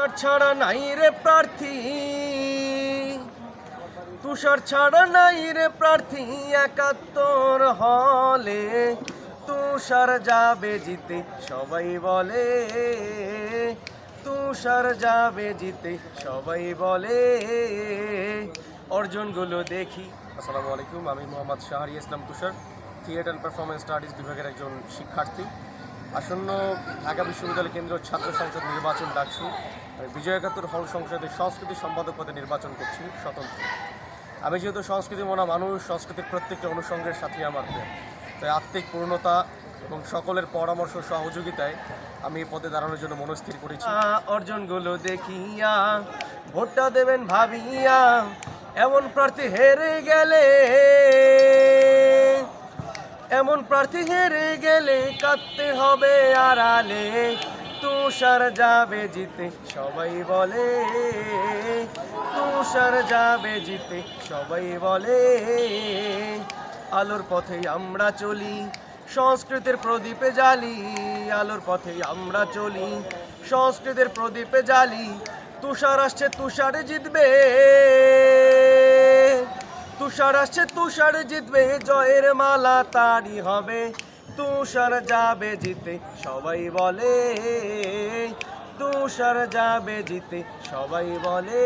তুষার ছাড়া নাই রে প্রার্থী, তুষার ছাড়া নাই রে প্রার্থী ৭১ হলে। তুষার যাবে জিতে সবাই বলে, তুষার যাবে জিতে সবাই বলে। অর্জনগুলো দেখি। আসসালামু আলাইকুম, আমি মোহাম্মদ শাহরি ইসলাম তুষার, থিয়েটার অ্যান্ড পারফরমেন্স স্টাডিজ বিভাগের একজন শিক্ষার্থী। আসন্ন ঢাকা বিশ্ববিদ্যালয় কেন্দ্রীয় ছাত্র সংসদ নির্বাচন ডাকছি। আমি বিজয় একাত্তর হল সংসদের সংস্কৃতি সম্পাদক পদে নির্বাচন করছি স্বতন্ত্র। আমি যেহেতু সংস্কৃতি মনা মানুষ, সংস্কৃতির প্রত্যেকটা অনুষঙ্গের সাথে আমার প্রেম, তাই আত্মিক পূর্ণতা এবং সকলের পরামর্শ সহযোগিতায় আমি এই পদে দাঁড়ানোর জন্য মনস্থির করেছি। অর্জনগুলো দেখিয়া ভোটটা দেবেন ভাবিয়া, এমন প্রার্থী হেরে গেলে, এমন প্রার্থী হেরে গেলে কাঁদতে হবে আড়ালে। তুষার যাবে জিতে সবাই বলে, তুষার যাবে জিতে সবাই বলে। আলোর পথে আমরা চলি, সংস্কৃতির প্রদীপে জ্বালি। আলোর পথে আমরা চলি, সংস্কৃতির প্রদীপে জ্বালি। তুষার আসছে তুষারে জিতবে, তুষার আসছে তুষার জিতবে, জয়ের মালা তারি হবে। তুষার যাবে জিতে সবাই বলে, তুষার যাবে জিতে সবাই বলে।